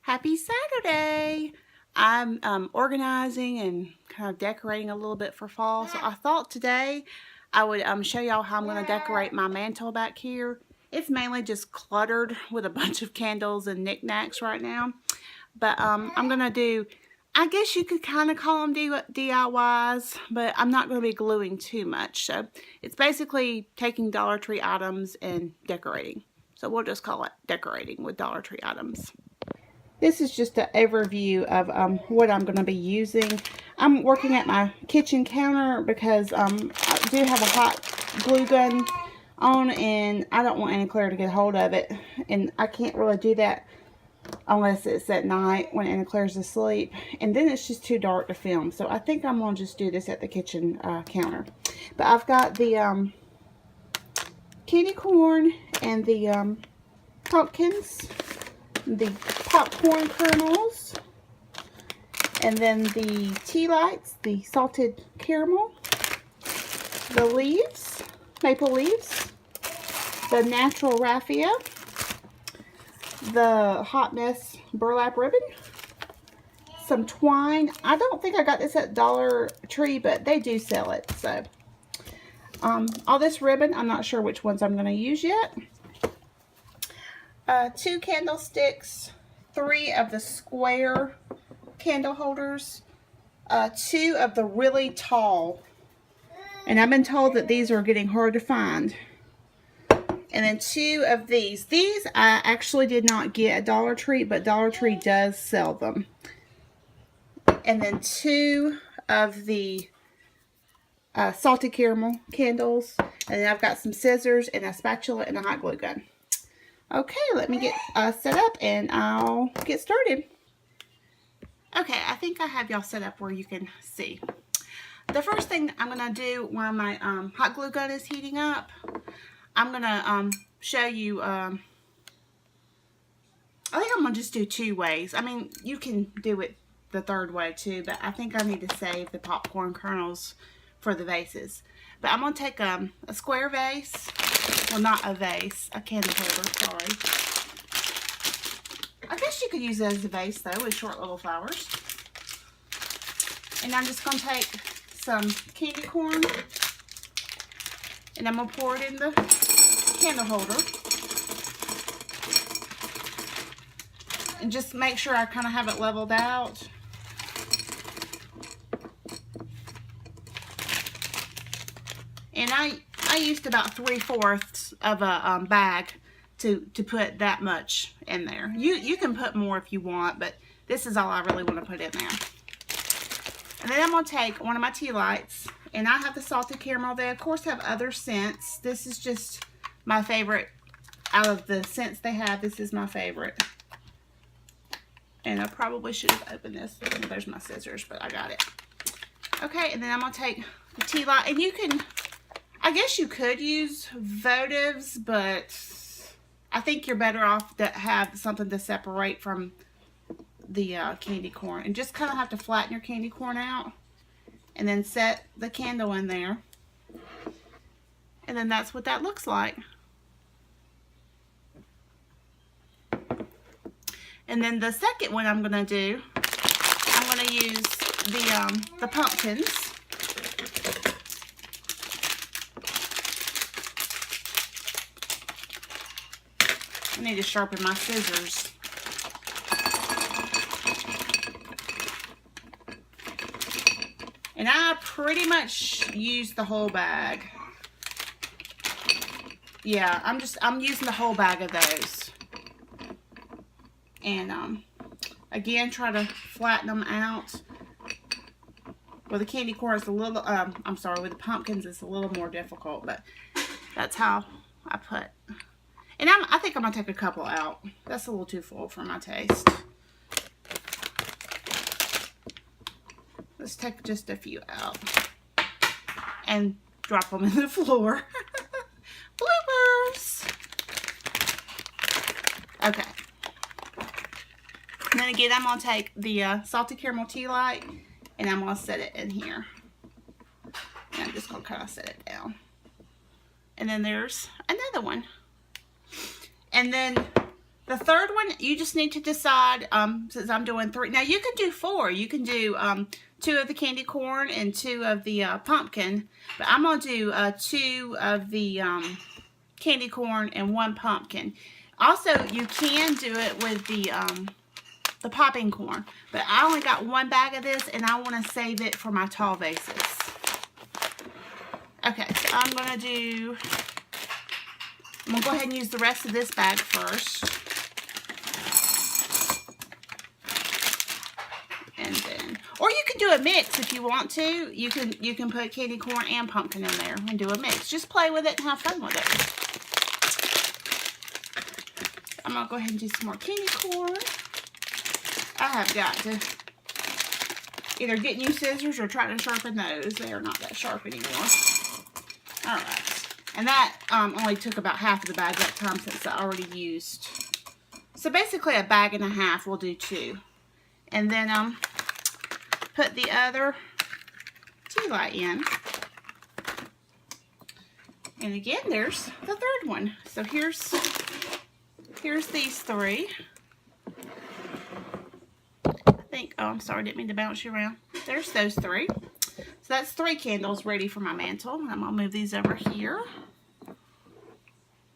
Happy Saturday! I'm organizing and kind of decorating a little bit for fall. So I thought today I would show y'all how I'm going to decorate my mantle back here. It's mainly just cluttered with a bunch of candles and knickknacks right now. But I'm going to do, I guess you could kind of call them DIYs, but I'm not going to be gluing too much. So it's basically taking Dollar Tree items and decorating. So we'll just call it decorating with Dollar Tree items. This is just an overview of what I'm going to be using. I'm working at my kitchen counter because I do have a hot glue gun on and I don't want Aunt Claire to get hold of it. And I can't really do that unless it's at night when Aunt Claire's asleep. And then it's just too dark to film. So I think I'm going to just do this at the kitchen counter. But I've got the candy corn and the pumpkins, the popcorn kernels, and then the tea lights, the salted caramel, the leaves, maple leaves, the natural raffia, the hot mess burlap ribbon, some twine. I don't think I got this at Dollar Tree, but they do sell it. So all this ribbon, I'm not sure which ones I'm going to use yet. 2 candlesticks, 3 of the square candle holders, 2 of the really tall, and I've been told that these are getting hard to find, and then 2 of these. These I actually did not get at Dollar Tree, but Dollar Tree does sell them. And then 2 of the salted caramel candles, and then I've got some scissors and a spatula and a hot glue gun. Okay, let me get set up and I'll get started. Okay, I think I have y'all set up where you can see. The first thing I'm going to do while my hot glue gun is heating up, I'm going to show you, I think I'm going to just do 2 ways. I mean, you can do it the 3rd way too, but I think I need to save the popcorn kernels for the vases. But I'm going to take a square vase. Well, not a vase, a candle holder, sorry. I guess you could use it as a vase, though, with short little flowers. And I'm just going to take some candy corn, and I'm going to pour it in the candle holder. And just make sure I kind of have it leveled out. And I used about 3/4 of a bag to put that much in there. You can put more if you want, but this is all I really want to put in there. And then I'm going to take one of my tea lights, and I have the salted caramel. They of course have other scents. This is just my favorite out of the scents they have. This is my favorite. And I probably should have opened this. There's my scissors, but I got it. Okay, and then I'm going to take the tea light, and you can, I guess you could use votives, but I think you're better off to have something to separate from the candy corn. And just kind of have to flatten your candy corn out. And then set the candle in there. And then that's what that looks like. And then the second one I'm going to do, I'm going to use the pumpkins. I need to sharpen my scissors. And I pretty much used the whole bag. Yeah, I'm using the whole bag of those. And again, try to flatten them out. With the candy corn, it's a little, I'm sorry, with the pumpkins, it's a little more difficult, but that's how I put. And I think I'm going to take a couple out. That's a little too full for my taste. Let's take just a few out. And drop them in the floor. Bloopers! Okay. And then again, I'm going to take the salted caramel tea light, and I'm going to set it in here. And I'm just going to kind of set it down. And then there's another one. And then The third one, you just need to decide, since I'm doing 3. Now, you can do 4. You can do 2 of the candy corn and 2 of the pumpkin. But I'm going to do 2 of the candy corn and 1 pumpkin. Also, you can do it with the popping corn. But I only got 1 bag of this, and I want to save it for my tall vases. Okay, so I'm going to go ahead and use the rest of this bag first. And then, or you can do a mix if you want to. You can put candy corn and pumpkin in there and do a mix. Just play with it and have fun with it. I'm going to go ahead and do some more candy corn. I have got to either get new scissors or try to sharpen those. They are not that sharp anymore. Alright. And that only took about half of the bag that time since I already used. So basically 1.5 bags will do 2. And then put the other tea light in. And again, there's the third one. So here's these 3. I think, oh, I'm sorry, didn't mean to bounce you around. There's those 3. So that's 3 candles ready for my mantle. I'm going to move these over here.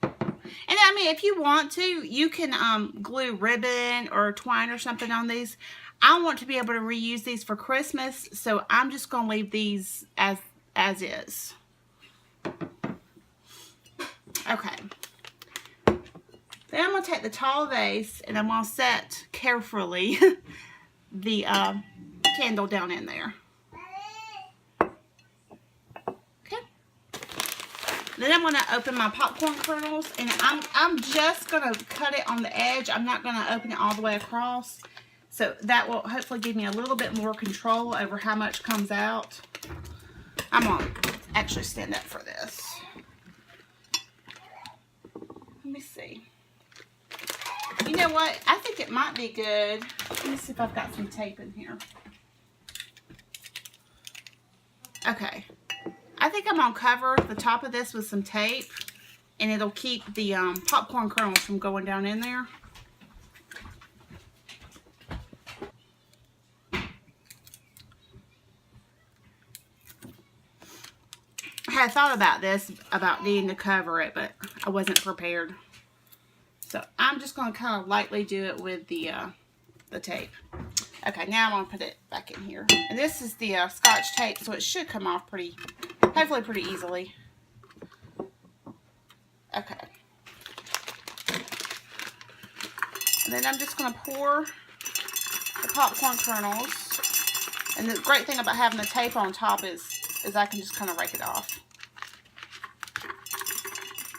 And I mean, if you want to, you can glue ribbon or twine or something on these. I want to be able to reuse these for Christmas, so I'm just going to leave these as is. Okay. Then I'm going to take the tall vase and I'm going to set carefully the candle down in there. Okay. Then I'm going to open my popcorn kernels, and I'm just going to cut it on the edge. I'm not going to open it all the way across. So that will hopefully give me a little bit more control over how much comes out. I'm going to actually stand up for this. Let me see. You know what? I think it might be good. Let me see if I've got some tape in here. Okay. I think I'm going to cover the top of this with some tape, and it'll keep the popcorn kernels from going down in there. I had thought about this, about needing to cover it, but I wasn't prepared. So I'm just going to kind of lightly do it with the tape. Okay, now I'm going to put it back in here. And this is the Scotch tape, so it should come off hopefully pretty easily. Okay. And then I'm just going to pour the popcorn kernels. And the great thing about having the tape on top is I can just kind of rake it off.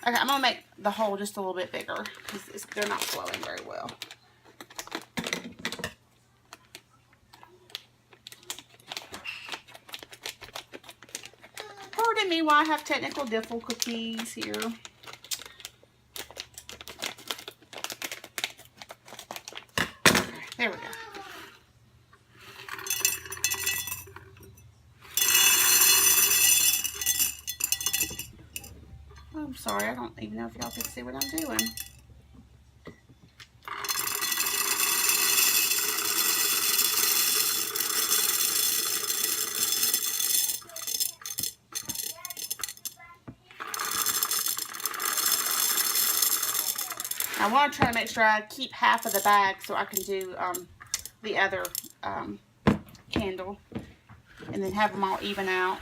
Okay, I'm going to make the hole just a little bit bigger because they're not flowing very well. Pardon me while I have technical difficulties here. Okay, there we go. I'm sorry, I don't even know if y'all can see what I'm doing. I want to try to make sure I keep half of the bag so I can do the other candle and then have them all even out.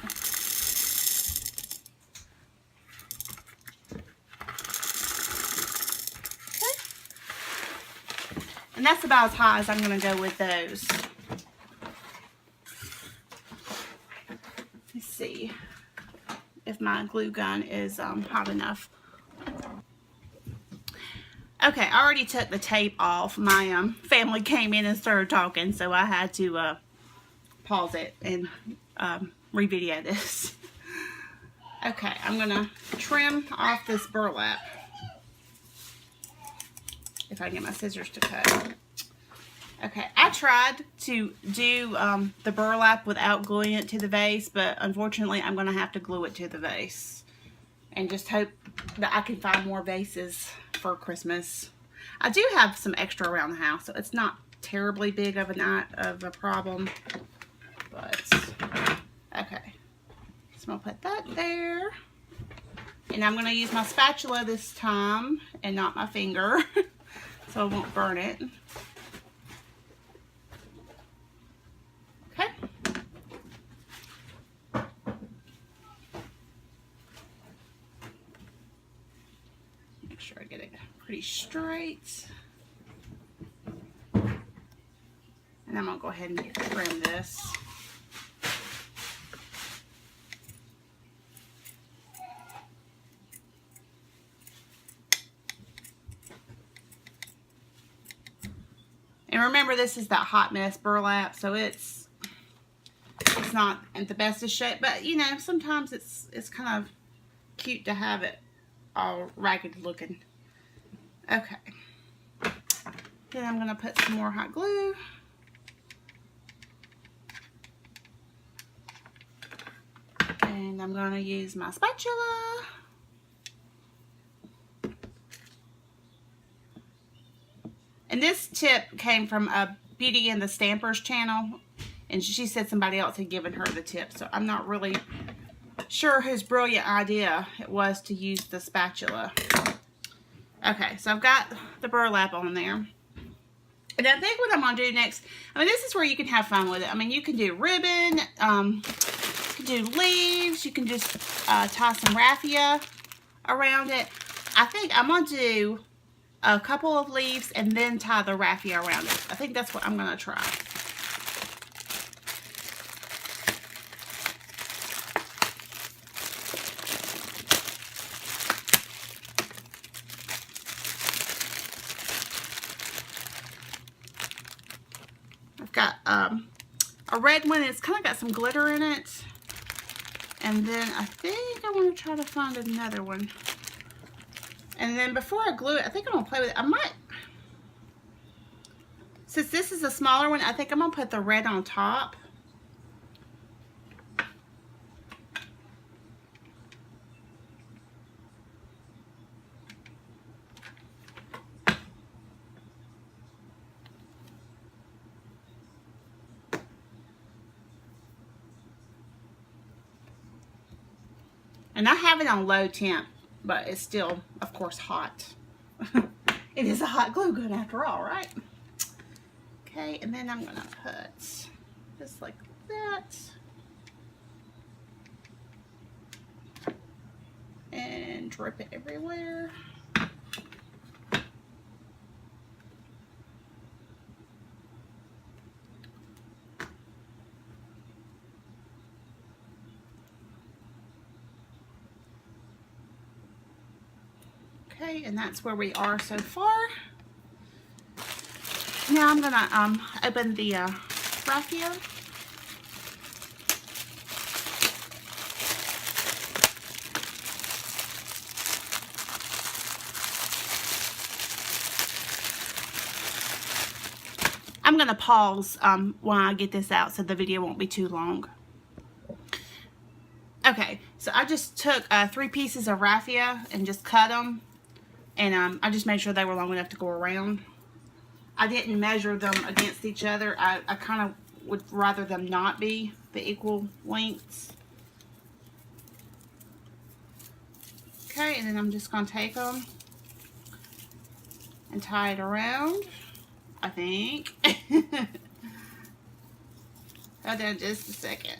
And that's about as high as I'm going to go with those. Let's see if my glue gun is hot enough. Okay, I already took the tape off. My family came in and started talking, so I had to pause it and re-video this. Okay, I'm going to trim off this burlap. If I can get my scissors to cut. Okay, I tried to do the burlap without gluing it to the vase, but unfortunately I'm going to have to glue it to the vase. And just hope that I can find more vases for Christmas. I do have some extra around the house, so it's not terribly big of a problem. But okay, so I'm gonna put that there, and I'm gonna use my spatula this time and not my finger, so I won't burn it. Okay. Make sure I get it pretty straight. And I'm gonna go ahead and trim this. And remember, this is that hot mess burlap, so it's not in the best of shape, but you know, sometimes it's kind of cute to have it all ragged looking. Okay. Then I'm gonna put some more hot glue. And I'm gonna use my spatula. And this tip came from a Beauty and the Stampers channel, and she said somebody else had given her the tip, so I'm not really sure whose brilliant idea it was to use the spatula. Okay, so I've got the burlap on there. And I think what I'm going to do next, I mean, this is where you can have fun with it. I mean, you can do ribbon, you can do leaves, you can just tie some raffia around it. I think I'm going to do a couple of leaves and then tie the raffia around it. I think that's what I'm going to try. I've got a red one. It's kind of got some glitter in it. And then I think I want to try to find another one. And then before I glue it, I think I'm going to play with it. I might, since this is a smaller one, I think I'm going to put the red on top. And I have it on low temp, but it's still, of course, hot. It is a hot glue gun after all, right? Okay, and then I'm gonna put just like that. And drip it everywhere. Okay, and that's where we are so far. Now I'm gonna open the raffia. I'm gonna pause while I get this out so the video won't be too long. Okay, so I just took 3 pieces of raffia and just cut them. And I just made sure they were long enough to go around. I didn't measure them against each other. I kind of would rather them not be the equal lengths. Okay, and then I'm just going to take them and tie it around, I think. Hold on just a second.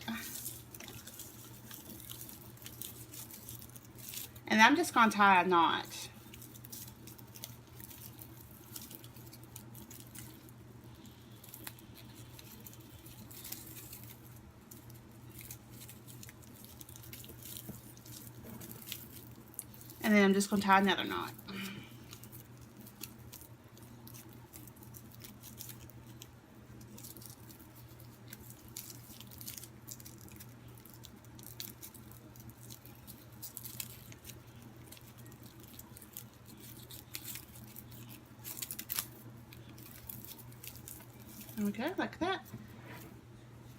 And I'm just going to tie a knot. And then I'm just going to tie another knot. Okay, like that.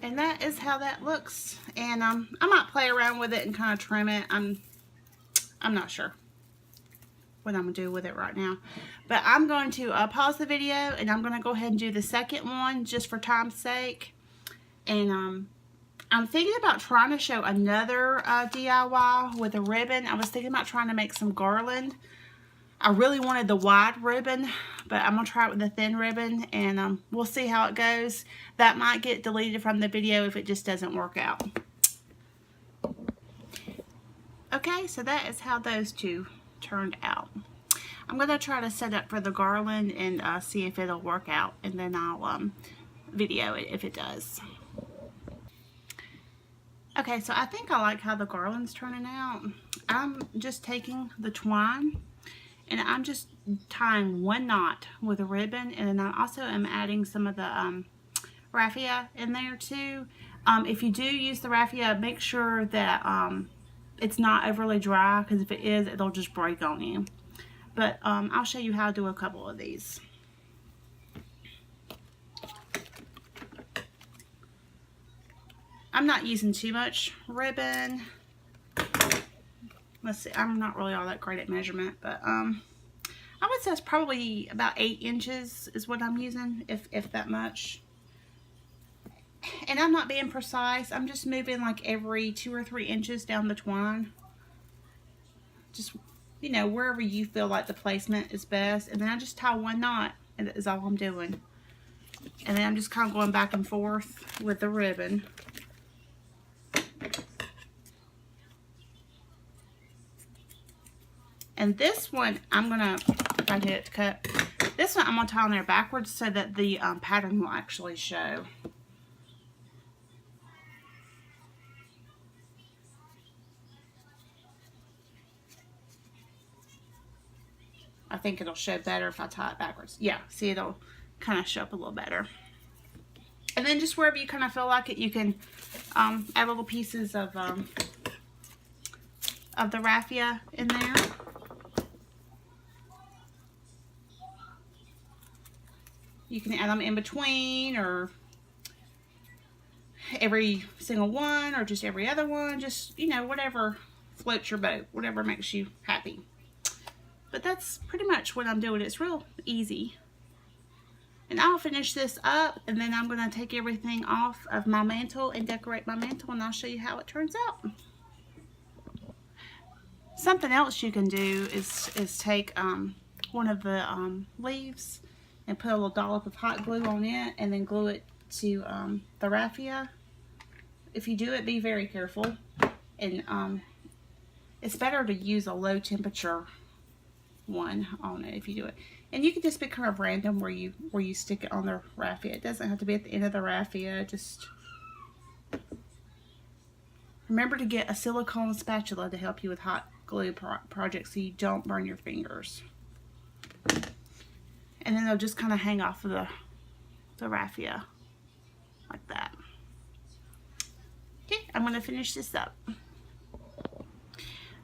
And that is how that looks. And I might play around with it and kind of trim it. I'm not sure what I'm going to do with it right now. But I'm going to pause the video, and I'm going to go ahead and do the second one just for time's sake. And I'm thinking about trying to show another DIY with a ribbon. I was thinking about trying to make some garland. I really wanted the wide ribbon, but I'm going to try it with the thin ribbon, and we'll see how it goes. That might get deleted from the video if it just doesn't work out. Okay, so that is how those two turned out. I'm going to try to set up for the garland and see if it'll work out, and then I'll video it if it does. Okay, so I think I like how the garland's turning out. I'm just taking the twine and I'm just tying one knot with a ribbon, and then I also am adding some of the raffia in there too. If you do use the raffia, make sure that it's not overly dry, because if it is, it'll just break on you. But I'll show you how to do a couple of these. I'm not using too much ribbon. Let's see, I'm not really all that great at measurement, but I would say it's probably about 8 inches is what I'm using, if that much. And I'm not being precise. I'm just moving like every 2 or 3 inches down the twine. Just, you know, wherever you feel like the placement is best. And then I just tie one knot, and that is all I'm doing. And then I'm just kind of going back and forth with the ribbon. And this one, I'm going to, if I get it to cut, this one I'm going to tie on there backwards so that the pattern will actually show. I think it'll show better if I tie it backwards. Yeah, see, it'll kind of show up a little better. And then just wherever you kind of feel like it, you can add little pieces of the raffia in there. You can add them in between, or every single one, or just every other one. Just, you know, whatever floats your boat, whatever makes you happy. But that's pretty much what I'm doing. It's real easy. And I'll finish this up, and then I'm going to take everything off of my mantle and decorate my mantle, and I'll show you how it turns out. Something else you can do is take one of the leaves and put a little dollop of hot glue on it, and then glue it to the raffia. If you do it, be very careful. And it's better to use a low temperature one on it if you do it. And you can just be kind of random where you stick it on the raffia. It doesn't have to be at the end of the raffia. Just remember to get a silicone spatula to help you with hot glue projects so you don't burn your fingers. And then they'll just kind of hang off of the raffia like that. Okay, I'm going to finish this up.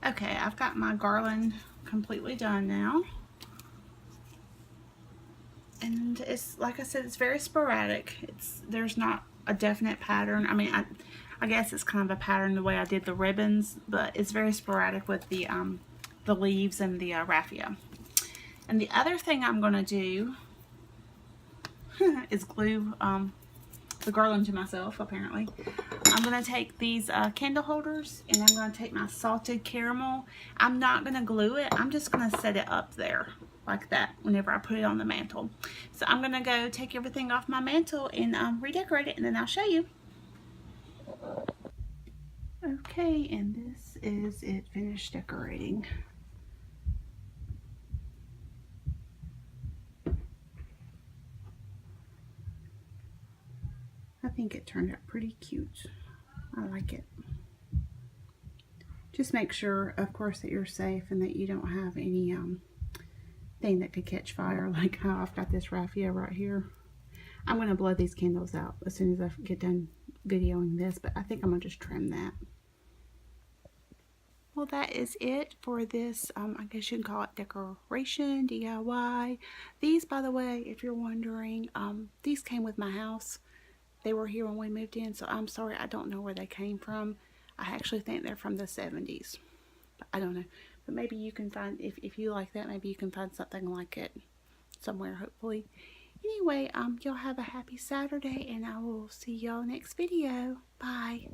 Okay, I've got my garland completely done now. And it's, like I said, it's very sporadic. There's not a definite pattern. I mean, I guess it's kind of a pattern the way I did the ribbons, but it's very sporadic with the leaves and the raffia. And the other thing I'm going to do is glue the garland to myself, apparently. I'm going to take these candle holders, and I'm going to take my salted caramel. I'm not going to glue it. I'm just going to set it up there like that whenever I put it on the mantle. So I'm going to go take everything off my mantle and redecorate it, and then I'll show you. Okay, and this is it finished decorating. I think it turned out pretty cute. I like it. Just make sure, of course, that you're safe and that you don't have any thing that could catch fire, like how I've got this raffia right here. I'm going to blow these candles out as soon as I get done videoing this, but I think I'm going to just trim that. Well, that is it for this, I guess you can call it decoration, DIY. These, by the way, if you're wondering, these came with my house. They were here when we moved in, so I'm sorry, I don't know where they came from. I actually think they're from the 70s. I don't know. But maybe you can find, if you like that, maybe you can find something like it somewhere, hopefully. Anyway, y'all have a happy Saturday, and I will see y'all next video. Bye.